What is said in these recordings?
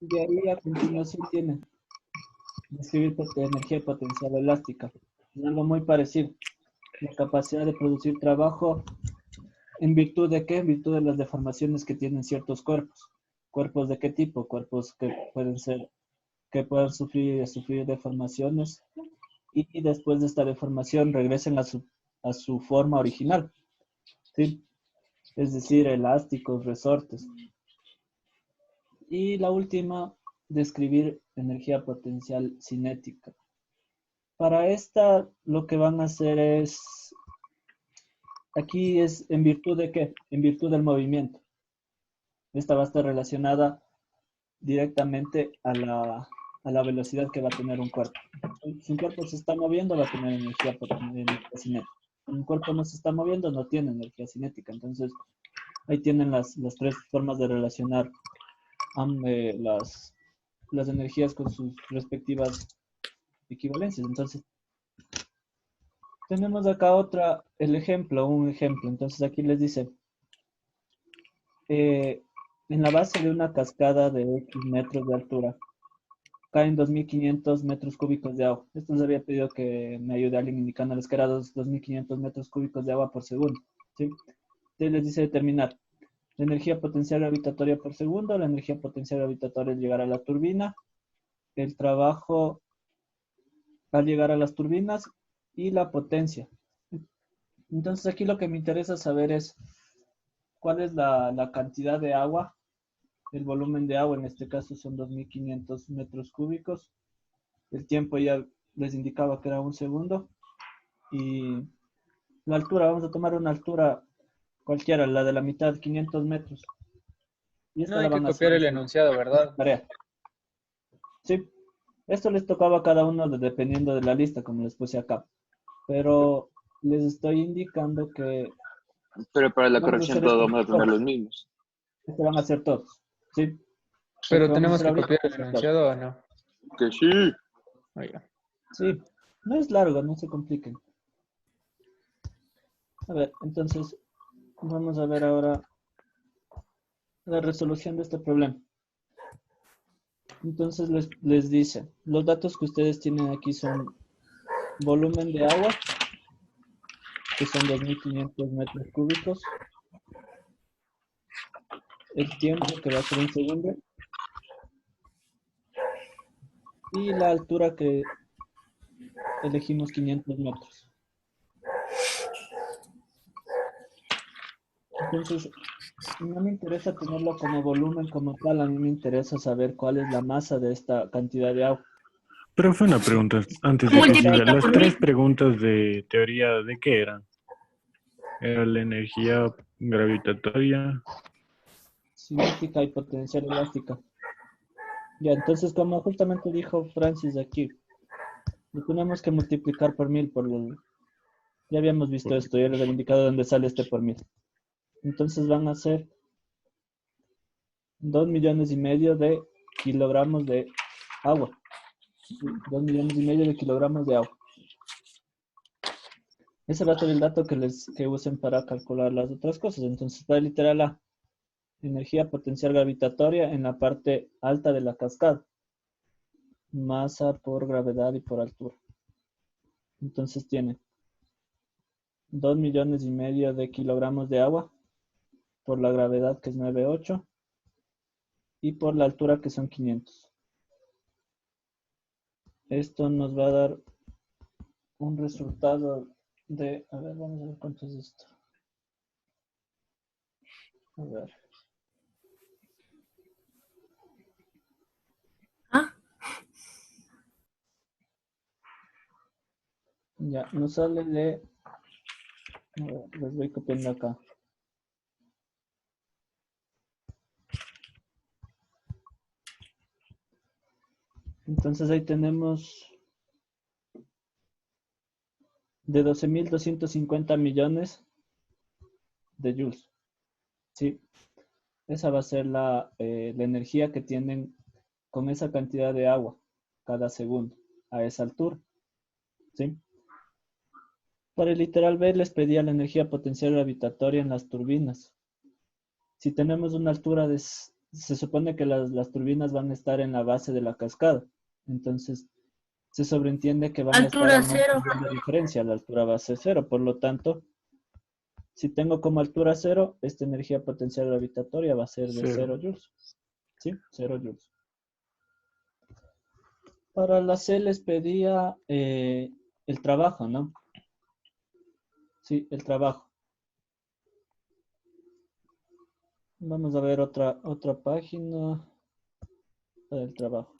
De ahí a continuación tiene describir energía potencial elástica. Es algo muy parecido. La capacidad de producir trabajo, ¿en virtud de qué? En virtud de las deformaciones que tienen ciertos cuerpos. ¿Cuerpos de qué tipo? Cuerpos que pueden ser, que pueden sufrir deformaciones y después de esta deformación regresen a su forma original, ¿sí? Es decir, elásticos, resortes. Y la última, describir energía potencial cinética. Para esta, lo que van a hacer es, aquí es en virtud de qué? En virtud del movimiento. Esta va a estar relacionada directamente a la velocidad que va a tener un cuerpo. Si un cuerpo se está moviendo, va a tener energía cinética. Si un cuerpo no se está moviendo, no tiene energía cinética. Entonces, ahí tienen las tres formas de relacionar las energías con sus respectivas equivalencias. Entonces, tenemos acá un ejemplo. Entonces, aquí les dice, en la base de una cascada de X metros de altura, caen 2.500 metros cúbicos de agua. Esto les había pedido que me ayude alguien indicándoles que era 2.500 metros cúbicos de agua por segundo, ¿sí? Entonces les dice determinar la energía potencial gravitatoria por segundo, la energía potencial gravitatoria al llegar a la turbina, el trabajo al llegar a las turbinas y la potencia. Entonces aquí lo que me interesa saber es cuál es la cantidad de agua, el volumen de agua, en este caso son 2.500 metros cúbicos. El tiempo ya les indicaba que era un segundo. Y la altura, vamos a tomar una altura cualquiera, la de la mitad, 500 metros. Y No esta la hay que van a hacer copiar en el su enunciado, ¿verdad? tarea. Sí, esto les tocaba a cada uno dependiendo de la lista, como les puse acá. Pero les estoy indicando que Pero para la vamos a corrección hacer todos esto vamos a tener los mismos. Esto van a hacer todos. ¿Sí? Lo que Pero vamos a tenemos hacer que ahorita copiar va a el ser todos. enunciado o no. Que sí. Oiga. Sí, no es largo, no se compliquen. A ver, entonces, vamos a ver ahora la resolución de este problema. Entonces les dice, los datos que ustedes tienen aquí son volumen de agua, que son 2.500 metros cúbicos, el tiempo, que va a ser un segundo, y la altura que elegimos 500 metros. Entonces, no me interesa tenerlo como volumen como tal, a mí me interesa saber cuál es la masa de esta cantidad de agua. Profe, una pregunta antes de continuar. Multiplica Las por tres mil. preguntas de teoría, ¿de qué eran? Era la energía gravitatoria. Cinética y potencial elástica. Ya, entonces como justamente dijo Francis aquí, lo tenemos que multiplicar por 1.000 ya habíamos visto esto, ya les había indicado dónde sale este por 1.000. Entonces van a ser 2,5 millones de kilogramos de agua. 2,5 millones de kilogramos de agua. Ese va a ser el dato que usen para calcular las otras cosas. Entonces va literal a energía potencial gravitatoria en la parte alta de la cascada. Masa por gravedad y por altura. Entonces tiene 2,5 millones de kilogramos de agua por la gravedad, que es 9,8, y por la altura, que son 500. Esto nos va a dar un resultado de, a ver, vamos a ver cuánto es esto. A ver. Ah, Ya, nos sale de, a ver, les voy copiando acá. Entonces ahí tenemos de 12.250 millones de joules. ¿Sí? Esa va a ser la energía que tienen con esa cantidad de agua cada segundo a esa altura. ¿Sí? Para el literal B les pedía la energía potencial gravitatoria en las turbinas. Si tenemos una altura de se supone que las turbinas van a estar en la base de la cascada. Entonces, se sobreentiende que van a estar Altura en un cero. nivel de referencia, la altura va a ser cero. Por lo tanto, si tengo como altura cero, esta energía potencial gravitatoria va a ser de 0 joules. ¿Sí? 0 joules. Para la C les pedía el trabajo, ¿no? Sí, el trabajo. Vamos a ver otra página para el trabajo.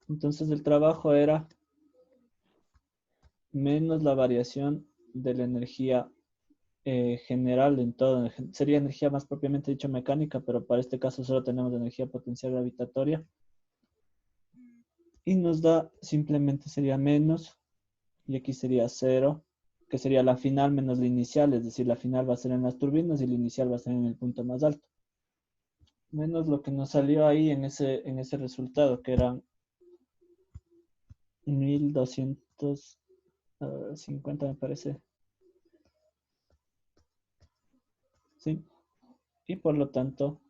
Entonces el trabajo era menos la variación de la energía general en todo. Sería energía más propiamente dicho mecánica, pero para este caso solo tenemos energía potencial gravitatoria. Y nos da, simplemente sería menos, y aquí sería 0, que sería la final menos la inicial, es decir, la final va a ser en las turbinas y la inicial va a ser en el punto más alto. Menos lo que nos salió ahí en ese resultado, que eran 1250 me parece. Sí. Y por lo tanto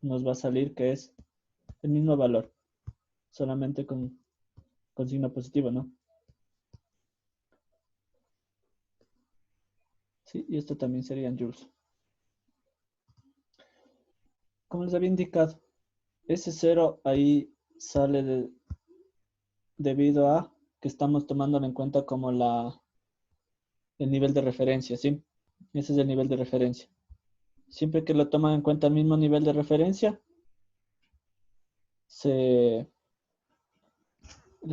nos va a salir que es el mismo valor, solamente con signo positivo, ¿no? Sí, y esto también sería en joules. Como les había indicado, ese 0 ahí sale debido a que estamos tomándolo en cuenta como el nivel de referencia, ¿sí? Ese es el nivel de referencia. Siempre que lo toman en cuenta el mismo nivel de referencia, la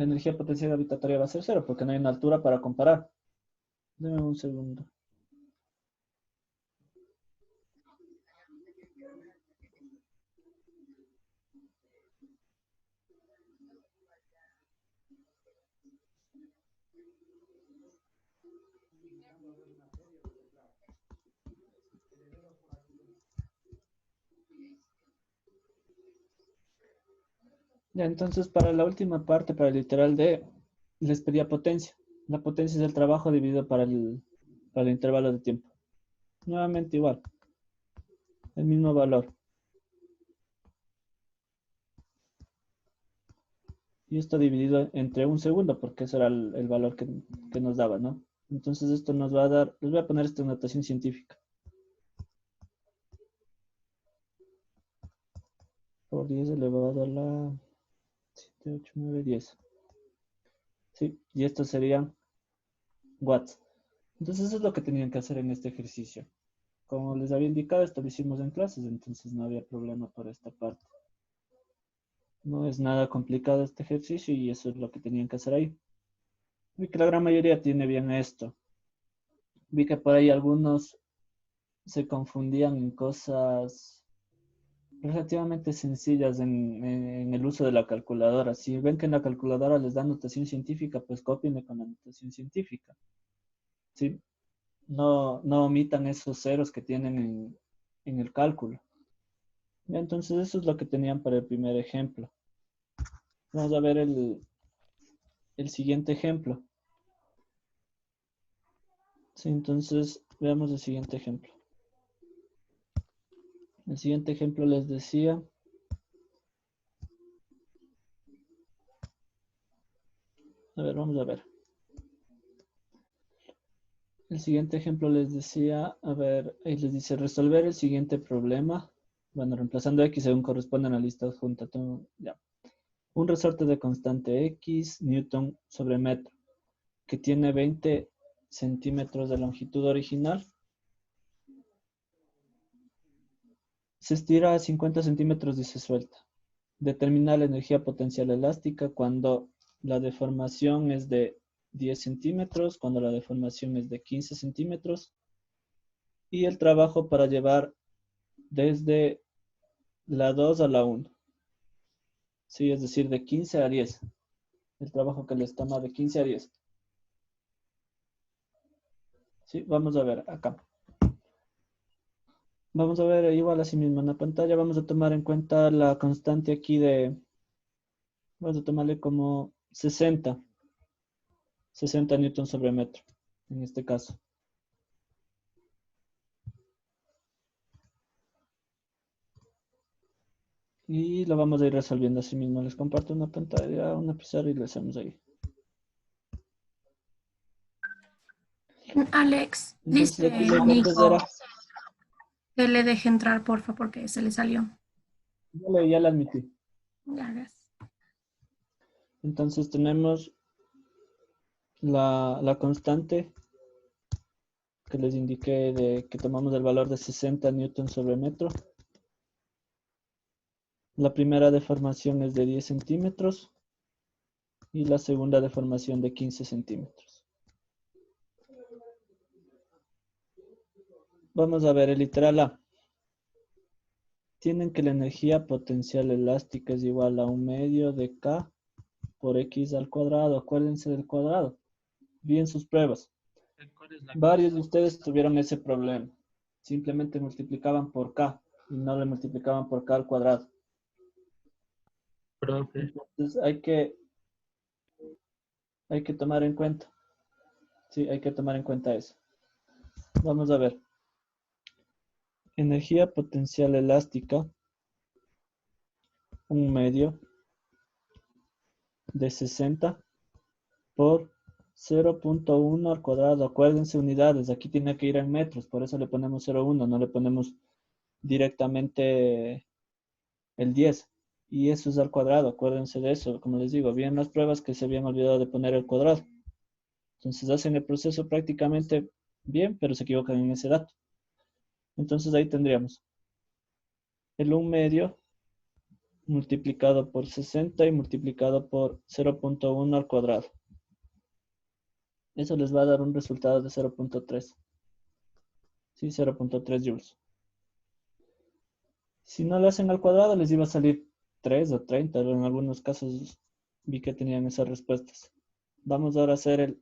energía potencial gravitatoria va a ser 0 porque no hay una altura para comparar. Deme un segundo. Ya, entonces para la última parte, para el literal D, les pedía potencia. La potencia es el trabajo dividido para el intervalo de tiempo. Nuevamente igual, el mismo valor. Y esto dividido entre un segundo, porque ese era el valor que nos daba, ¿no? Entonces esto nos va a dar, les voy a poner esta notación científica. Por 10 elevado a la 7, 8, 9, 10. Sí, y esto serían watts. Entonces eso es lo que tenían que hacer en este ejercicio. Como les había indicado, esto lo hicimos en clases, entonces no había problema por esta parte. No es nada complicado este ejercicio y eso es lo que tenían que hacer ahí. Vi que la gran mayoría tiene bien esto. Vi que por ahí algunos se confundían en cosas relativamente sencillas en el uso de la calculadora. Si ven que en la calculadora les da notación científica, pues cópienle con la notación científica. ¿Sí? No omitan esos ceros que tienen en el cálculo. Ya, entonces eso es lo que tenían para el primer ejemplo. Vamos a ver el siguiente ejemplo. Sí, entonces veamos el siguiente ejemplo. El siguiente ejemplo les decía, a ver, vamos a ver. El siguiente ejemplo les decía, a ver, ahí les dice resolver el siguiente problema. Bueno, reemplazando X según corresponde a la lista adjunta. Ya. Un resorte de constante X, Newton sobre metro, que tiene 20 centímetros de longitud original. Se estira a 50 centímetros y se suelta. Determina la energía potencial elástica cuando la deformación es de 10 centímetros, cuando la deformación es de 15 centímetros, y el trabajo para llevar desde la 2 a la 1. Sí, es decir, de 15 a 10. El trabajo que les toma de 15 a 10. Sí, vamos a ver acá. Vamos a ver igual así mismo en la pantalla. Vamos a tomar en cuenta la constante aquí vamos a tomarle como 60 newtons sobre metro, en este caso. Y lo vamos a ir resolviendo así mismo. Les comparto una pantalla, una pizarra y lo hacemos ahí. Alex, Entonces dice aquí los verdes Nico era, que le deje entrar, porfa, porque se le salió. ya la admití. Ya ves. Entonces tenemos la constante que les indiqué de que tomamos el valor de 60 newtons sobre metro. La primera deformación es de 10 centímetros y la segunda deformación de 15 centímetros. Vamos a ver el literal A. Tienen que la energía potencial elástica es igual a 1/2 de K por X al cuadrado. Acuérdense del cuadrado. Vi en sus pruebas. Varios de ustedes tuvieron ese problema. Simplemente multiplicaban por K y no le multiplicaban por K al cuadrado. Profe, Entonces hay que tomar en cuenta. Sí, hay que tomar en cuenta eso. Vamos a ver. Energía potencial elástica, 1/2 de 60 por 0.1 al cuadrado. Acuérdense unidades, aquí tiene que ir en metros, por eso le ponemos 0.1, no le ponemos directamente el 10. Y eso es al cuadrado, acuérdense de eso. Como les digo, bien las pruebas que se habían olvidado de poner el cuadrado. Entonces hacen el proceso prácticamente bien, pero se equivocan en ese dato. Entonces ahí tendríamos el 1/2 multiplicado por 60 y multiplicado por 0.1 al cuadrado. Eso les va a dar un resultado de 0.3. Sí, 0.3 joules. Si no lo hacen al cuadrado, les iba a salir 3 o 30. En algunos casos vi que tenían esas respuestas. Vamos ahora a hacer el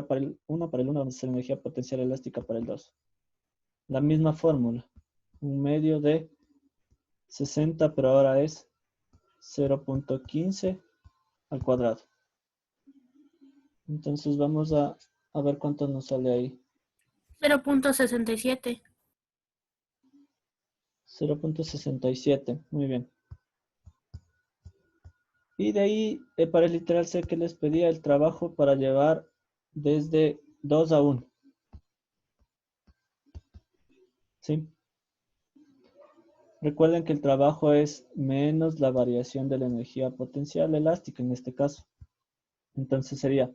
para el 1, vamos a hacer energía potencial elástica para el 2. La misma fórmula. 1/2 de 60, pero ahora es 0.15 al cuadrado. Entonces vamos a ver cuánto nos sale ahí. 0.67. 0.67, muy bien. Y de ahí, para el literal C que les pedía el trabajo para llevar desde 2 a 1. ¿Sí? Recuerden que el trabajo es menos la variación de la energía potencial elástica en este caso. Entonces sería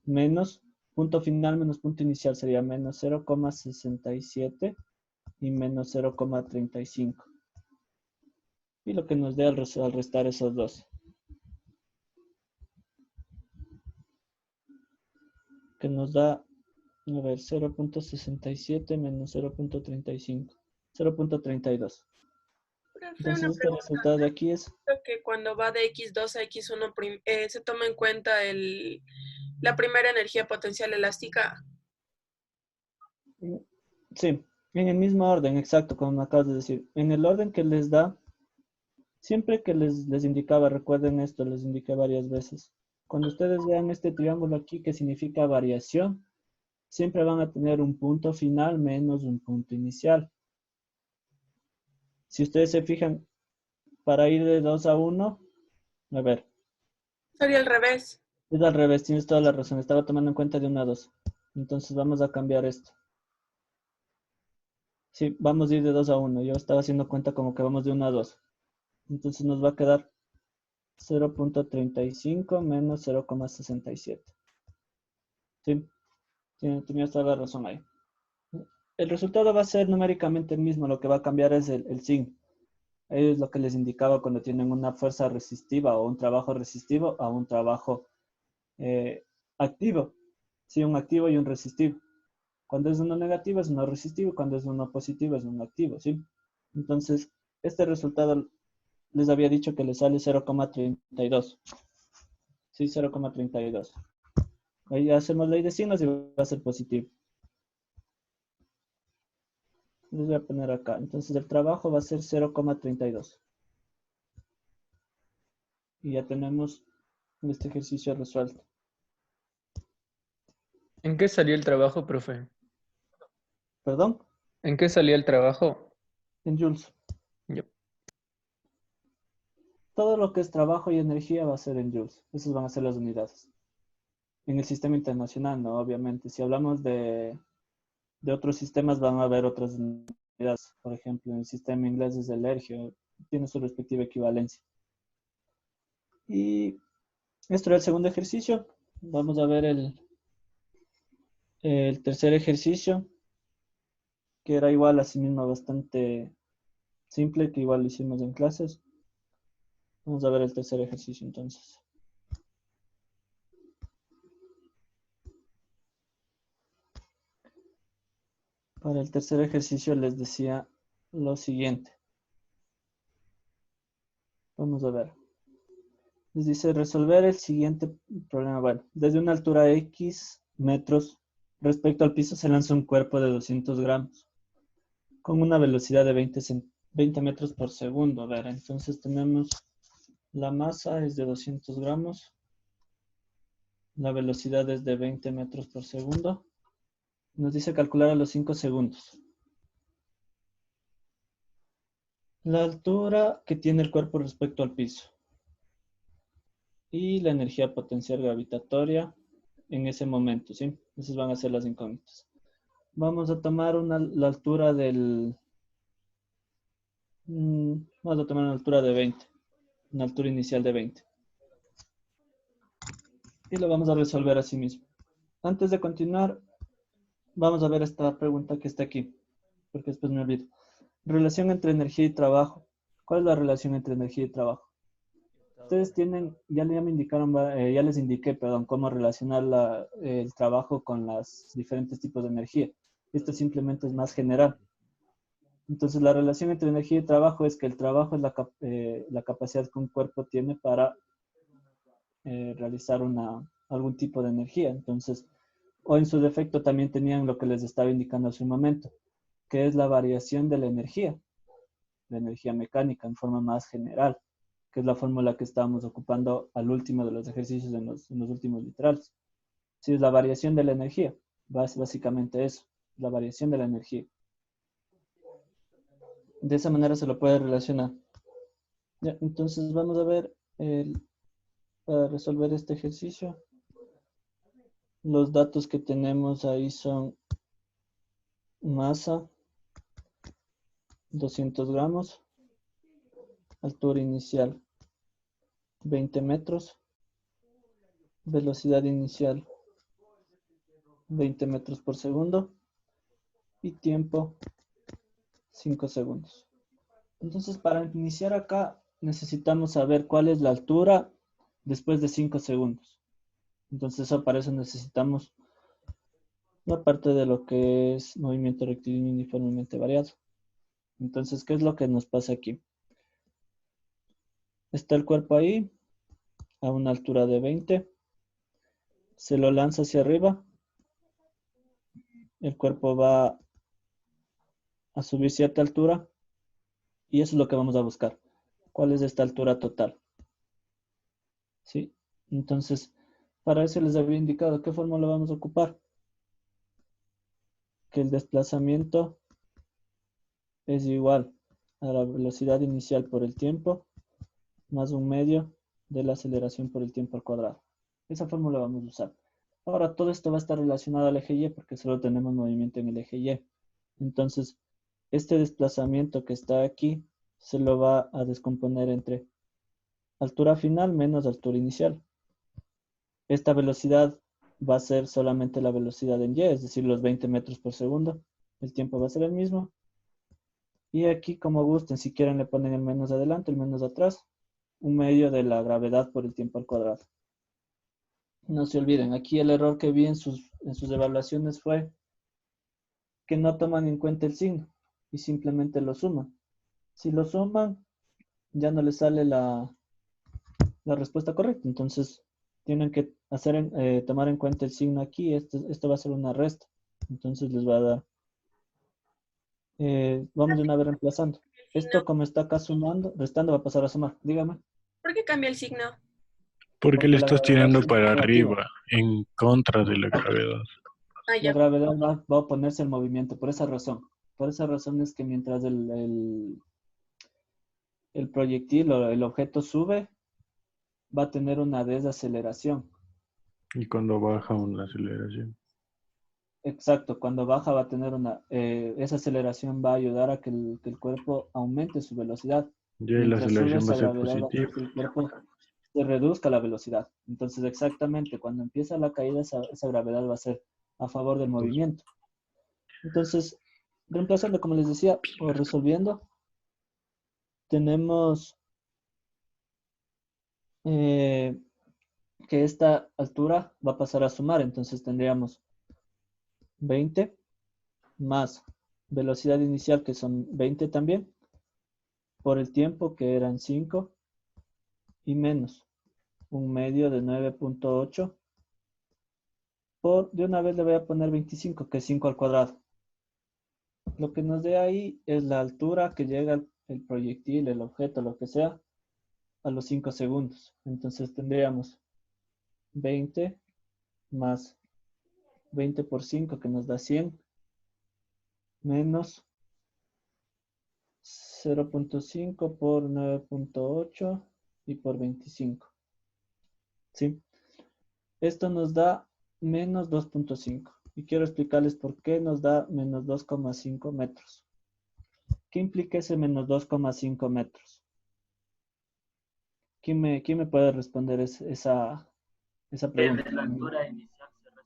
menos punto final menos punto inicial sería menos 0,67 y menos 0,35. Y lo que nos dé al restar esos dos. Que nos da, a ver, 0.67 menos 0.35. 0.32. Entonces Una este pregunta. resultado de aquí es Creo que cuando va de X2 a X1 se toma en cuenta la primera energía potencial elástica. sí, en el mismo orden, exacto, como me acabas de decir. En el orden que les da, siempre que les indicaba, recuerden esto, les indiqué varias veces. Cuando ustedes vean este triángulo aquí que significa variación, siempre van a tener un punto final menos un punto inicial. Si ustedes se fijan, para ir de 2 a 1, a ver, Sería al revés. es al revés, tienes toda la razón. Estaba tomando en cuenta de 1 a 2. Entonces vamos a cambiar esto. Sí, vamos a ir de 2 a 1. Yo estaba haciendo cuenta como que vamos de 1 a 2. Entonces nos va a quedar 0.35 menos 0,67. Sí, tenías toda la razón ahí. El resultado va a ser numéricamente el mismo. Lo que va a cambiar es el signo. Es lo que les indicaba cuando tienen una fuerza resistiva o un trabajo resistivo a un trabajo activo. Sí, un activo y un resistivo. Cuando es uno negativo es uno resistivo, cuando es uno positivo es uno activo, ¿sí? Entonces, este resultado les había dicho que le sale 0,32. Sí, 0,32. Ahí hacemos ley de signos y va a ser positivo. Les voy a poner acá. Entonces el trabajo va a ser 0,32. Y ya tenemos este ejercicio resuelto. ¿en qué salió el trabajo, profe? ¿Perdón? ¿En qué salió el trabajo? En joules. Yep. todo lo que es trabajo y energía va a ser en joules. Esas van a ser las unidades. En el sistema internacional, ¿no? Obviamente, si hablamos de otros sistemas, van a haber otras unidades. Por ejemplo, en el sistema inglés es el ergio, tiene su respectiva equivalencia. Y esto era el segundo ejercicio. Vamos a ver el tercer ejercicio, que era igual, así mismo, bastante simple, que igual lo hicimos en clases. Vamos a ver el tercer ejercicio entonces. Para el tercer ejercicio les decía lo siguiente. Vamos a ver. Les dice resolver el siguiente problema. Bueno, desde una altura X metros respecto al piso se lanza un cuerpo de 200 gramos con una velocidad de 20 metros por segundo. A ver, entonces tenemos la masa es de 200 gramos. La velocidad es de 20 metros por segundo. Nos dice calcular a los 5 segundos. La altura que tiene el cuerpo respecto al piso. Y la energía potencial gravitatoria en ese momento, ¿sí? Esas van a ser las incógnitas. Vamos a tomar la altura del... vamos a tomar una altura de 20. Una altura inicial de 20. Y lo vamos a resolver así mismo. Antes de continuar, vamos a ver esta pregunta que está aquí, porque después me olvido. Relación entre energía y trabajo. ¿Cuál es la relación entre energía y trabajo? Ustedes tienen, ya me indicaron, ya les indiqué, perdón, cómo relacionar el trabajo con los diferentes tipos de energía. Esto simplemente es más general. Entonces, la relación entre energía y trabajo es que el trabajo es la capacidad que un cuerpo tiene para realizar algún tipo de energía. Entonces, o en su defecto también tenían lo que les estaba indicando hace un momento, que es la variación de la energía mecánica en forma más general, que es la fórmula que estábamos ocupando al último de los ejercicios en los últimos literales. Sí, es la variación de la energía, básicamente eso, la variación de la energía. De esa manera se lo puede relacionar. Ya, entonces vamos a ver, para resolver este ejercicio, los datos que tenemos ahí son masa, 200 gramos, altura inicial, 20 metros, velocidad inicial, 20 metros por segundo, y tiempo, 5 segundos. Entonces, para iniciar acá, necesitamos saber cuál es la altura después de 5 segundos. Entonces, para eso necesitamos la parte de lo que es movimiento rectilíneo uniformemente variado. Entonces, ¿qué es lo que nos pasa aquí? Está el cuerpo ahí, a una altura de 20. Se lo lanza hacia arriba. El cuerpo va a subir cierta altura. Y eso es lo que vamos a buscar. ¿Cuál es esta altura total? ¿Sí? Entonces, para eso les había indicado qué fórmula vamos a ocupar. Que el desplazamiento es igual a la velocidad inicial por el tiempo más 1/2 de la aceleración por el tiempo al cuadrado. Esa fórmula vamos a usar. Ahora, todo esto va a estar relacionado al eje Y porque solo tenemos movimiento en el eje Y. Entonces, este desplazamiento que está aquí se lo va a descomponer entre altura final menos altura inicial. Esta velocidad va a ser solamente la velocidad en Y, es decir, los 20 metros por segundo. El tiempo va a ser el mismo. Y aquí, como gusten, si quieren le ponen el menos adelante, el menos atrás. 1/2 de la gravedad por el tiempo al cuadrado. No se olviden, aquí el error que vi en sus evaluaciones fue que no toman en cuenta el signo y simplemente lo suman. Si lo suman, ya no les sale la respuesta correcta. Entonces, tienen que tomar en cuenta el signo aquí. Esto va a ser una resta. Entonces, les va a dar. Vamos de una vez reemplazando. Esto, como está acá sumando, restando, va a pasar a sumar. Dígame. ¿Por qué cambia el signo? Porque le la estás gravedad tirando es para negativa. arriba, en contra de la gravedad. Ah, La ya. gravedad va a oponerse al movimiento, por esa razón. Por esa razón es que mientras el proyectil o el objeto sube, va a tener una desaceleración. Y cuando baja una aceleración. Exacto, cuando baja va a tener esa aceleración va a ayudar a que el cuerpo aumente su velocidad. Ya la Mientras sube aceleración va a esa ser gravedad va a hacer positiva. que el cuerpo se reduzca la velocidad. Entonces, exactamente, cuando empieza la caída, esa gravedad va a ser a favor del Entonces, movimiento. Entonces, reemplazando, como les decía, o resolviendo, tenemos que esta altura va a pasar a sumar. Entonces, tendríamos 20 más velocidad inicial, que son 20 también, por el tiempo, que eran 5, y menos un medio de 9.8. De una vez le voy a poner 25, que es 5 al cuadrado. Lo que nos dé ahí es la altura que llega el proyectil, el objeto, lo que sea, a los 5 segundos. Entonces tendríamos 20 más 20 por 5, que nos da 100, menos 0.5 por 9.8 y por 25. ¿Sí? Esto nos da menos 2.5. Y quiero explicarles por qué nos da menos 2,5 metros. ¿Qué implica ese menos 2,5 metros? ¿Quién me puede responder esa pregunta?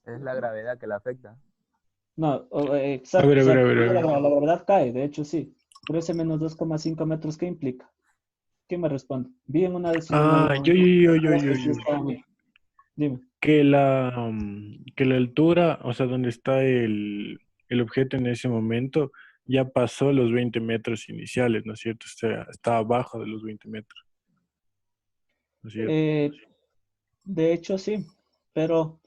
Es la gravedad que la afecta. No, A exacto. ver, a ver, a ver, a ver. La gravedad cae, de hecho sí. Pero ese menos 2,5 metros, ¿qué implica? ¿Quién me responde? Vi en una Ah, yo. Dime. Que la altura, o sea, donde está el objeto en ese momento, ya pasó los 20 metros iniciales, ¿no es cierto? Está abajo de los 20 metros, ¿no es cierto? De hecho sí, pero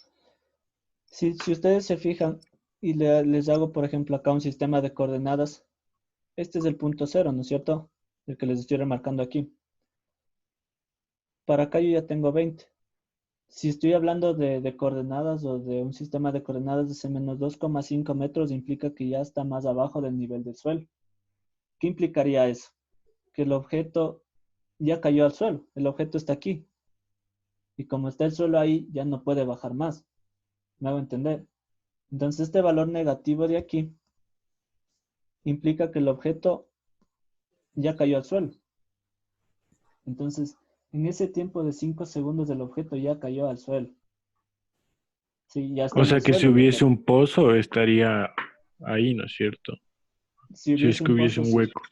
si ustedes se fijan y les hago, por ejemplo, acá un sistema de coordenadas, este es el punto cero, ¿no es cierto? El que les estoy remarcando aquí. Para acá yo ya tengo 20. Si estoy hablando de coordenadas o de un sistema de coordenadas de ese menos 2,5 metros, implica que ya está más abajo del nivel del suelo. ¿Qué implicaría eso? Que el objeto ya cayó al suelo, el objeto está aquí. Y como está el suelo ahí, ya no puede bajar más. ¿Me hago entender? Entonces este valor negativo de aquí implica que el objeto ya cayó al suelo. Entonces, en ese tiempo de 5 segundos el objeto ya cayó al suelo. Sí, ya está O en sea, el que si suelo el hubiese objeto. un pozo, estaría ahí, ¿no es cierto? Si Si es hubiese que un hubiese pozo, un sí. hueco.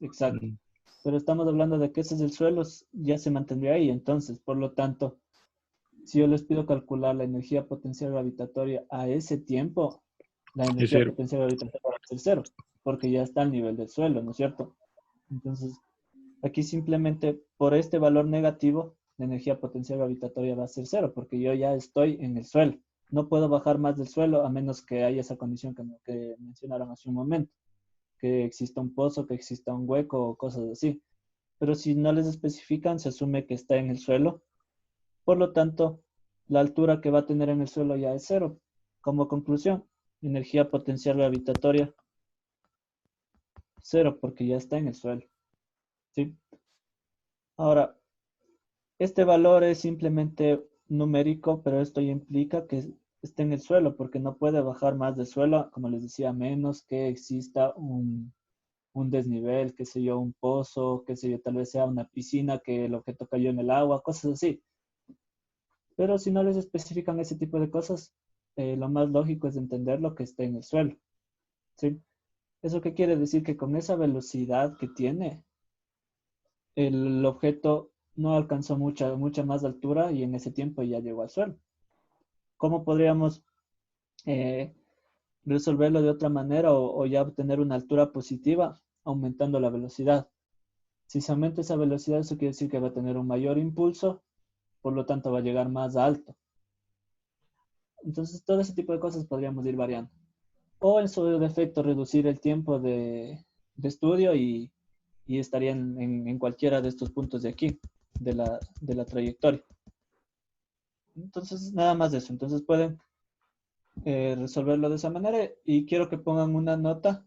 Exacto. Mm. Pero estamos hablando de que ese es el suelo, ya se mantendría ahí. Entonces, por lo tanto, si yo les pido calcular la energía potencial gravitatoria a ese tiempo, la Es energía cero. potencial gravitatoria va a ser cero, porque ya está al nivel del suelo, ¿no es cierto? Entonces, aquí simplemente por este valor negativo, la energía potencial gravitatoria va a ser cero, porque yo ya estoy en el suelo. No puedo bajar más del suelo a menos que haya esa condición que mencionaron hace un momento, que exista un pozo, que exista un hueco o cosas así. Pero si no les especifican, se asume que está en el suelo. Por lo tanto, la altura que va a tener en el suelo ya es cero. Como conclusión, energía potencial gravitatoria cero, porque ya está en el suelo. ¿Sí? Ahora, este valor es simplemente numérico, pero esto ya implica que esté en el suelo, porque no puede bajar más del suelo, como les decía, a menos que exista un desnivel, qué sé yo, un pozo, qué sé yo, tal vez sea una piscina que el objeto cayó en el agua, cosas así. Pero si no les especifican ese tipo de cosas, lo más lógico es entender lo que esté en el suelo. ¿Sí? ¿Eso qué quiere decir? Que con esa velocidad que tiene, el objeto no alcanzó mucha más altura y en ese tiempo ya llegó al suelo. ¿Cómo podríamos eh, resolverlo de otra manera o ya obtener una altura positiva aumentando la velocidad? Si se aumenta esa velocidad, eso quiere decir que va a tener un mayor impulso, por lo tanto va a llegar más alto. Entonces, todo ese tipo de cosas podríamos ir variando. O en su defecto, reducir el tiempo de estudio y estaría en cualquiera de estos puntos de aquí, de la trayectoria. Entonces, nada más de eso. Entonces, pueden resolverlo de esa manera y quiero que pongan una nota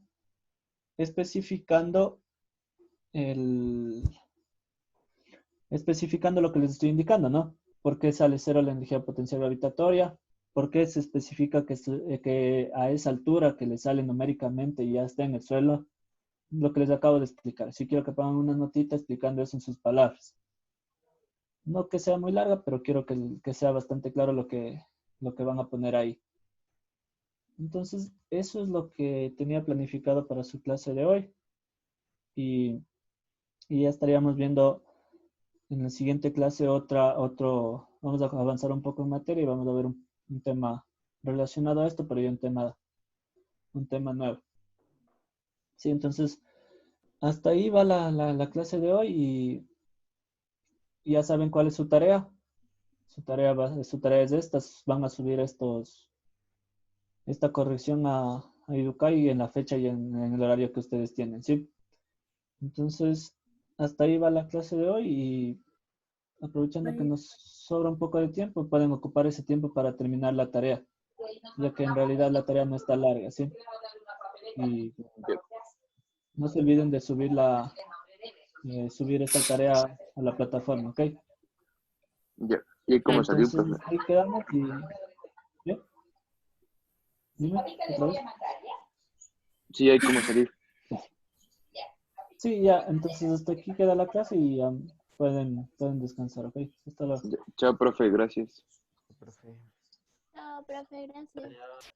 especificando el, especificando lo que les estoy indicando, ¿no? ¿Por qué sale cero la energía potencial gravitatoria? ¿Por qué se especifica que a esa altura que le sale numéricamente y ya está en el suelo? Lo que les acabo de explicar. Si quiero que pongan una notita explicando eso en sus palabras. No que sea muy larga, pero quiero que sea bastante claro lo que van a poner ahí. Entonces, eso es lo que tenía planificado para su clase de hoy. Y ya estaríamos viendo en la siguiente clase vamos a avanzar un poco en materia y vamos a ver un tema relacionado a esto, pero ya un tema nuevo. Sí, entonces, hasta ahí va la clase de hoy y ya saben cuál es su tarea. Su tarea es esta, van a subir esta corrección a Educay en la fecha y en el horario que ustedes tienen, ¿sí? Entonces, hasta ahí va la clase de hoy y aprovechando que nos sobra un poco de tiempo, pueden ocupar ese tiempo para terminar la tarea, ya que en realidad la tarea no está larga, ¿sí? Y no se olviden de subir esta tarea a la plataforma, ¿ok? Ya. ¿Y cómo salió, Entonces, profe? ahí quedamos y... ¿ya? Dime, otra vez. Sí, hay cómo salir. Sí, ya, entonces hasta aquí queda la clase y pueden descansar, ¿ok? Hasta luego. Ya. Chao, profe, gracias. Profe. Chao, profe, gracias.